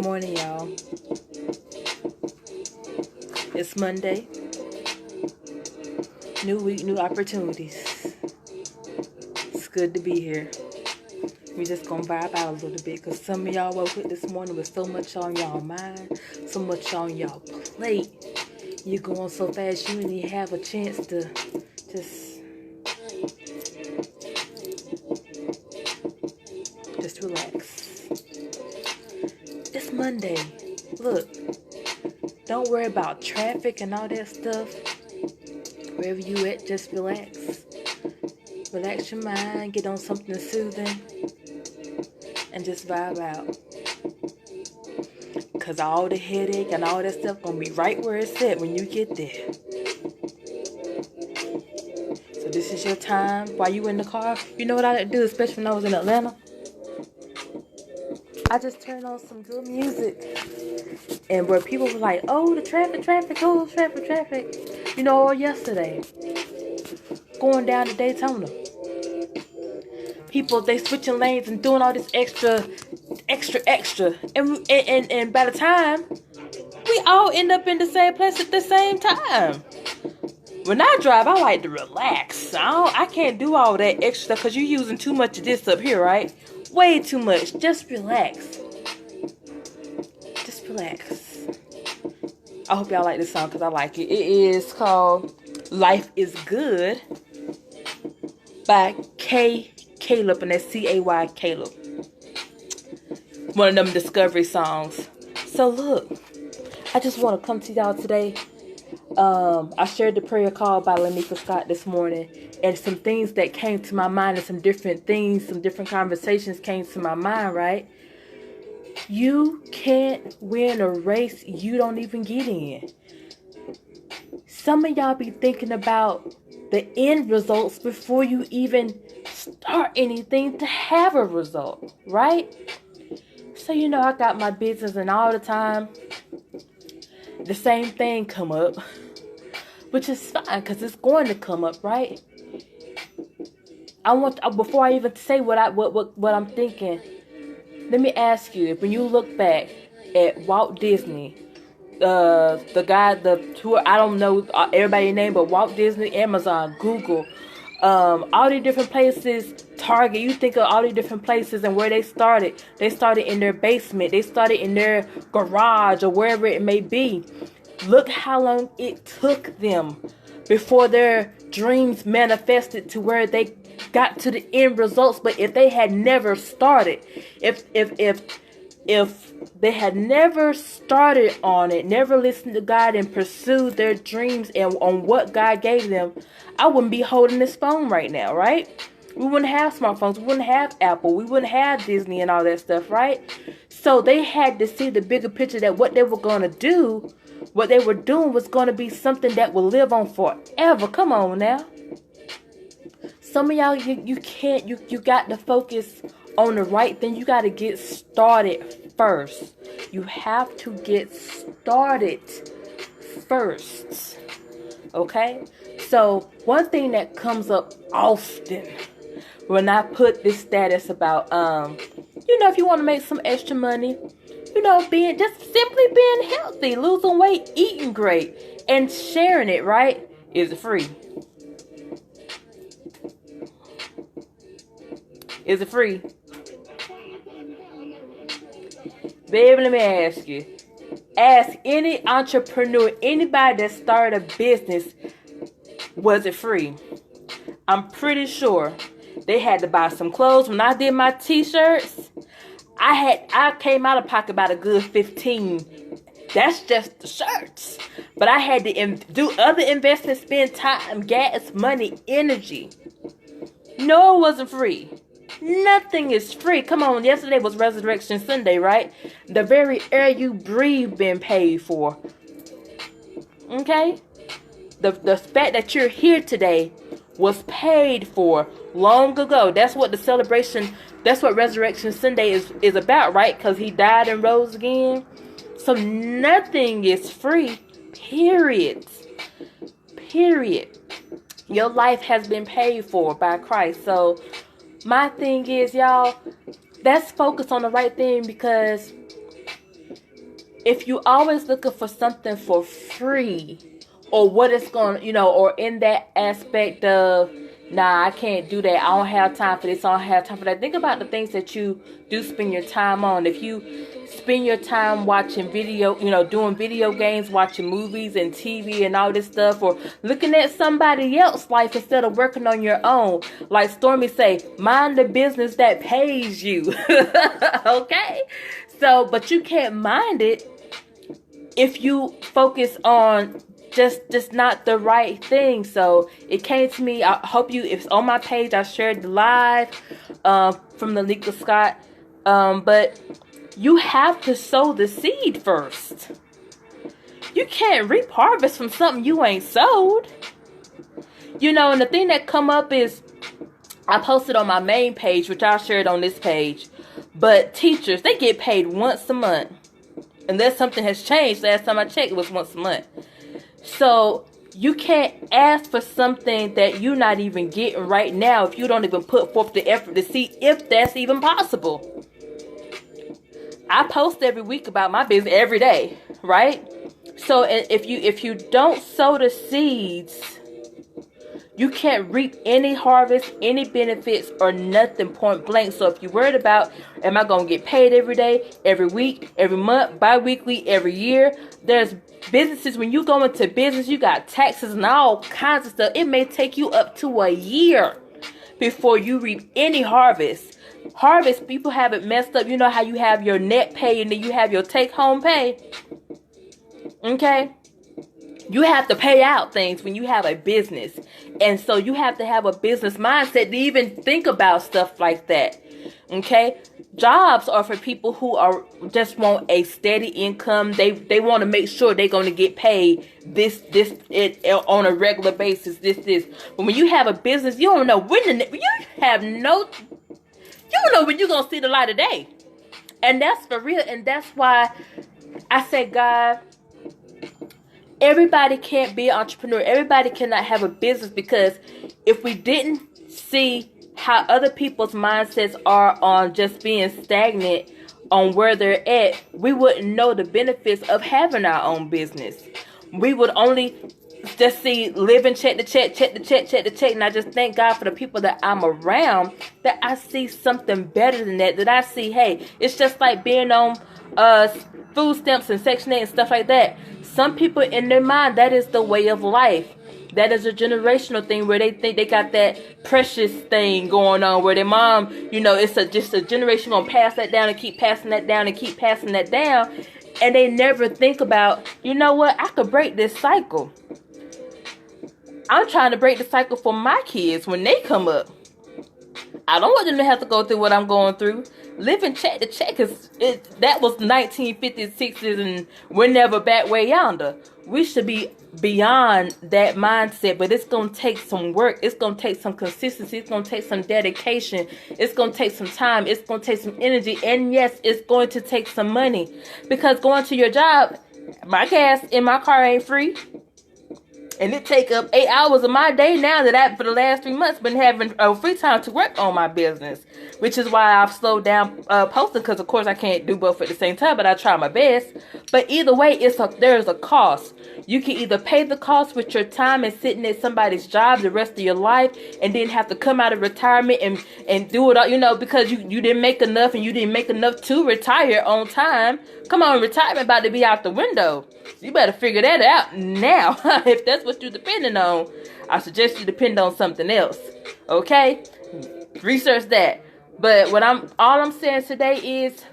Good morning, y'all. It's Monday. New week, new opportunities. It's good to be here. We just gonna vibe out a little bit because some of y'all woke up this morning with so much on y'all mind, so much on y'all plate. You're going so fast you didn't even have a chance to just relax. It's Monday. Look, don't worry about traffic and all that stuff. Wherever you at, just relax. Relax your mind, get on something soothing, and just vibe out. Cause all the headache and all that stuff gonna be right where it's at when you get there. So this is your time while you in the car. You know what I do, especially when I was in Atlanta? I just turned on some good music. And where people were like, oh, the traffic, oh, traffic. You know, yesterday, going down to Daytona. People, they switching lanes and doing all this extra. And by the time, we all end up in the same place at the same time. When I drive, I like to relax. I can't do all that extra stuff because you're using too much of this up here, right? Way too much. Just relax. Just relax. I hope y'all like this song because I like it. It is called Life is Good by Caleb, and that's C-A-Y Caleb. One of them discovery songs. So look, I just want to come to y'all today. I shared the prayer call by Lanika Scott this morning, and some things that came to my mind, and some different things, some different conversations came to my mind, right? You can't win a race you don't even get in. Some of y'all be thinking about the end results before you even start anything to have a result, right? So, you know, I got my business and all the time the same thing come up, which is fine because it's going to come up, right? Before I even say what I'm thinking, let me ask you, when you look back at Walt Disney, the guy, the tour, I don't know everybody's name, but Walt Disney, Amazon, Google, all the different places, Target, you think of all the different places and where they started. They started in their basement. They started in their garage or wherever it may be. Look how long it took them before their dreams manifested to where they got to the end results. But if they had never started, if they had never started on it, never listened to God and pursued their dreams and on what God gave them, I wouldn't be holding this phone right now, right? We wouldn't have smartphones. We wouldn't have Apple. We wouldn't have Disney and all that stuff, right? So they had to see the bigger picture that what they were going to do, what they were doing was going to be something that will live on forever. Come on now. Some of y'all, you can't, you got to focus on the right thing. You got to get started first. You have to get started first. Okay? So one thing that comes up often when I put this status about, if you want to make some extra money, simply being healthy, losing weight, eating great, and sharing it, right? Is it free? Is it free? Baby, let me ask you. Ask any entrepreneur, anybody that started a business, was it free? I'm pretty sure they had to buy some clothes. When I did my t-shirts, I came out of pocket about a good $15. That's just the shirts. But I had to do other investments, spend time, gas, money, energy. No, it wasn't free. Nothing is free. Come on, yesterday was Resurrection Sunday, right? The very air you breathe been paid for. Okay? The fact that you're here today was paid for long ago. That's what the celebration, that's what Resurrection Sunday is about, right? Because he died and rose again. So nothing is free. Period. Your life has been paid for by Christ. So my thing is, y'all, let's focus on the right thing, because if you always looking for something for free, or what it's going, or in that aspect of, nah, I can't do that, I don't have time for this, I don't have time for that. Think about the things that you do spend your time on. If you spend your time watching video, doing video games, watching movies and TV and all this stuff, or looking at somebody else's life instead of working on your own. Like Stormy say, mind the business that pays you. Okay? So, but you can't mind it if you focus on just not the right thing. So it came to me. I hope if it's on my page, I shared the live from the Nika Scott. But you have to sow the seed first. You can't reap harvest from something you ain't sowed. And the thing that come up is, I posted on my main page, which I'll share it on this page. But teachers, they get paid once a month. Unless something has changed. Last time I checked, it was once a month. So you can't ask for something that you're not even getting right now if you don't even put forth the effort to see if that's even possible. I post every week about my business every day, right? So if you don't sow the seeds, you can't reap any harvest, any benefits, or nothing, point blank. So if you're worried about, am I going to get paid every day, every week, every month, bi-weekly, every year? There's businesses, when you go into business, you got taxes and all kinds of stuff. It may take you up to a year before you reap any harvest. Harvest, people have it messed up. You know how you have your net pay and then you have your take-home pay? Okay? You have to pay out things when you have a business. And so you have to have a business mindset to even think about stuff like that. Okay? Jobs are for people who are just want a steady income. They want to make sure they're going to get paid this on a regular basis. This. But when you have a business, you don't know when you don't know when you're going to see the light of day. And that's for real. And that's why I say, God, everybody can't be an entrepreneur. Everybody cannot have a business, because if we didn't see how other people's mindsets are on just being stagnant on where they're at, we wouldn't know the benefits of having our own business. We would only just see living check to check, check to check, check to check. And I just thank God for the people that I'm around, that I see something better than that. That I see, hey, it's just like being on food stamps and Section 8 and stuff like that. Some people in their mind, that is the way of life. That is a generational thing where they think they got that precious thing going on, where their mom, it's just a generation going to pass that down and keep passing that down and keep passing that down. And they never think about, you know what, I could break this cycle. I'm trying to break the cycle for my kids when they come up. I don't want them to have to go through what I'm going through. Living check to check, that was 1950s, 60s, and we're never back way yonder. We should be beyond that mindset, but it's going to take some work. It's going to take some consistency. It's going to take some dedication. It's going to take some time. It's going to take some energy. And yes, it's going to take some money, because going to your job, my gas in my car ain't free. And it take up 8 hours of my day now that I, for the last 3 months, been having free time to work on my business. Which is why I've slowed down posting, because of course I can't do both at the same time, but I try my best. But either way, there's a cost. You can either pay the cost with your time and sitting at somebody's job the rest of your life, and then have to come out of retirement and do it all, because you didn't make enough, and you didn't make enough to retire on time. Come on, retirement about to be out the window. You better figure that out now. If that's what you're depending on, I suggest you depend on something else. Okay? Research that. But all I'm saying today is,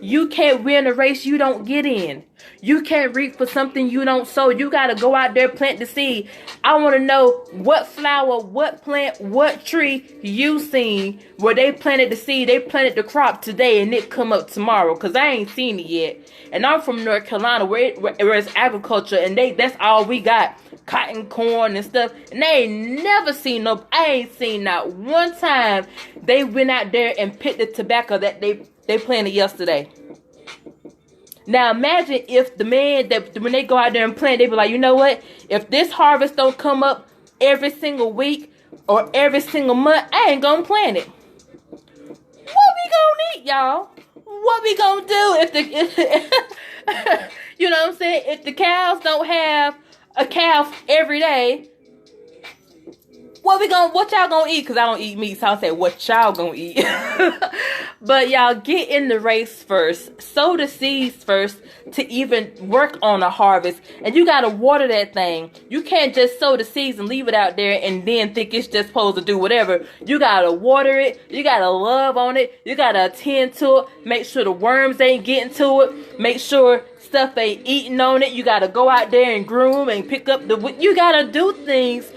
you can't win a race you don't get in. You can't reap for something you don't sow. You got to go out there, plant the seed. I want to know what flower, what plant, what tree you seen where they planted the seed, they planted the crop today, and it come up tomorrow, because I ain't seen it yet. And I'm from North Carolina, where it's agriculture, and that's all we got. Cotton, corn, and stuff. And they ain't never seen I ain't seen not one time they went out there and picked the tobacco that they planted yesterday. Now imagine if the man that when they go out there and plant, they be like, you know what? If this harvest don't come up every single week or every single month, I ain't gonna plant it. What we gonna eat, y'all? What we gonna do if You know what I'm saying? If the cows don't have a calf every day, what y'all gonna eat? Because I don't eat meat, so I'll say what y'all gonna eat. But y'all get in the race first. Sow the seeds first to even work on a harvest. And you gotta water that thing. You can't just sow the seeds and leave it out there and then think it's just supposed to do whatever. You gotta water it. You gotta love on it. You gotta attend to it. Make sure the worms ain't getting to it. Make sure stuff ain't eating on it. You gotta go out there and groom and pick up you gotta do things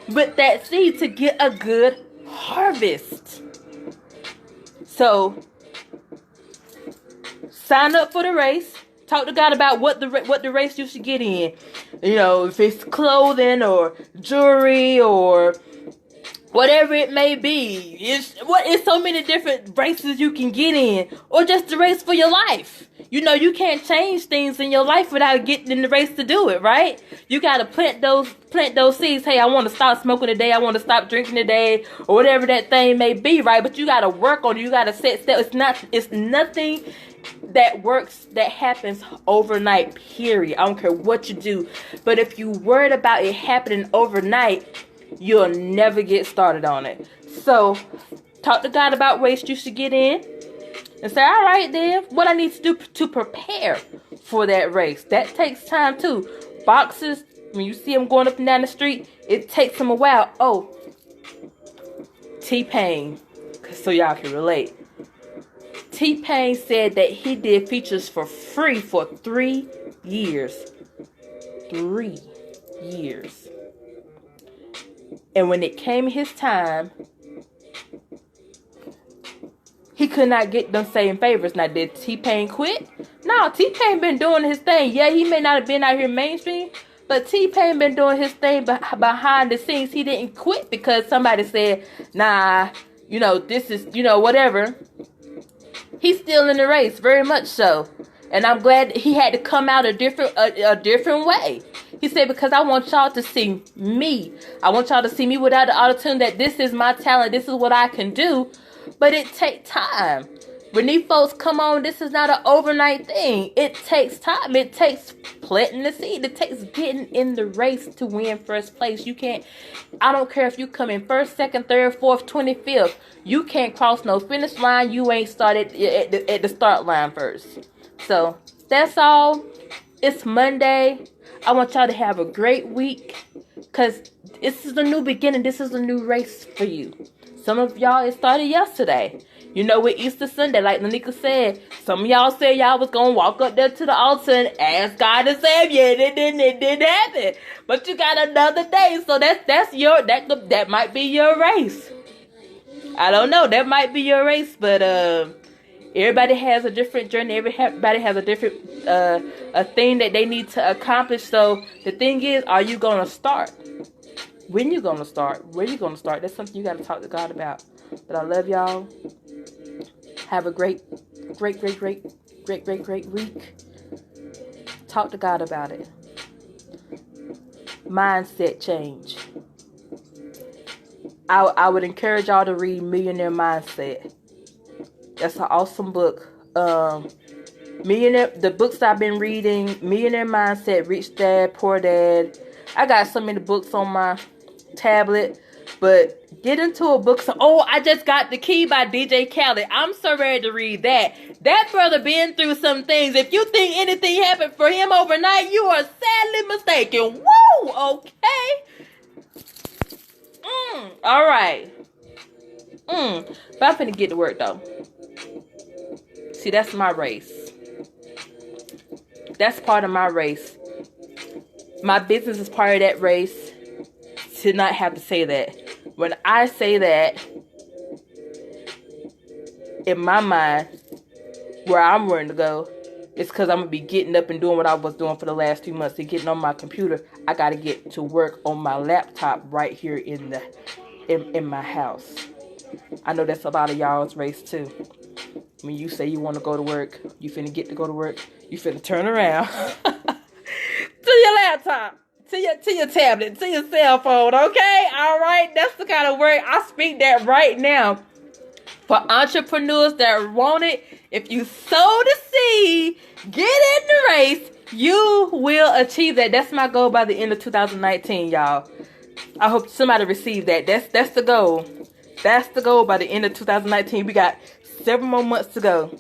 with that seed to get a good harvest. So sign up for the race. Talk to God about what the race you should get in. You know, if it's clothing or jewelry or whatever it may be. It's so many different races you can get in, or just the race for your life. You know, you can't change things in your life without getting in the race to do it, right? You gotta plant those seeds. Hey, I want to stop smoking today. I want to stop drinking today, or whatever that thing may be, right? But you gotta work on it. You gotta set steps. It's nothing that happens overnight, period. I don't care what you do. But if you worried about it happening overnight, you'll never get started on it. So talk to God about race you should get in. And say, all right, then, what I need to do to prepare for that race. That takes time, too. Boxers, when you see them going up and down the street, it takes them a while. Oh, T-Pain, so y'all can relate. T-Pain said that he did features for free for 3 years. 3 years. And when it came his time, he could not get them same favors. Now, did T-Pain quit? No, T-Pain been doing his thing. Yeah, he may not have been out here mainstream, but T-Pain been doing his thing behind the scenes. He didn't quit because somebody said, nah, you know, this is, you know, whatever. He's still in the race, very much so. And I'm glad he had to come out a different way. He said, because I want y'all to see me. I want y'all to see me without the auto-tune, that this is my talent. This is what I can do. But it takes time. When these folks come on, this is not an overnight thing. It takes time. It takes planting the seed. It takes getting in the race to win first place. You can't, I don't care if you come in first, second, third, fourth, 25th. You can't cross no finish line. You ain't started at the start line first. So that's all. It's Monday. I want y'all to have a great week, because this is a new beginning. This is a new race for you. Some of y'all, it started yesterday. You know, with Easter Sunday, like Lanika said, some of y'all said y'all was going to walk up there to the altar and ask God to save you. It didn't happen. But you got another day. So that might be your race. I don't know. That might be your race. But everybody has a different journey. Everybody has a different a thing that they need to accomplish. So the thing is, are you going to start? When you gonna start? Where you gonna start? That's something you gotta talk to God about. But I love y'all. Have a great week. Talk to God about it. Mindset change. I would encourage y'all to read Millionaire Mindset. That's an awesome book. The books I've been reading: Millionaire Mindset, Rich Dad, Poor Dad. I got so many books on my tablet, but get into a book. I just got The Key by DJ Khaled. I'm so ready to read that. That brother been through some things. If you think anything happened for him overnight, you are sadly mistaken. Woo! Okay. All right. But I'm finna get to work though. See, that's my race. That's part of my race. My business is part of that race. To not have to say that. When I say that, in my mind, where I'm wanting to go, it's because I'm going to be getting up and doing what I was doing for the last 2 months. And getting on my computer, I got to get to work on my laptop right here in my house. I know that's a lot of y'all's race too. When you say you want to go to work, you finna get to go to work, you finna turn around to your laptop. To your tablet, to your cell phone, okay? All right? That's the kind of word. I speak that right now. For entrepreneurs that want it, if you sow the seed, get in the race, you will achieve that. That's my goal by the end of 2019, y'all. I hope somebody received that. That's the goal. That's the goal by the end of 2019. We got 7 more months to go.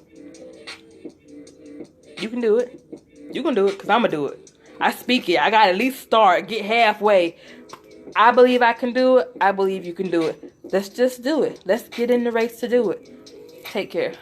You can do it. You can do it, because I'm going to do it. I speak it. I got to at least start, get halfway. I believe I can do it. I believe you can do it. Let's just do it. Let's get in the race to do it. Take care.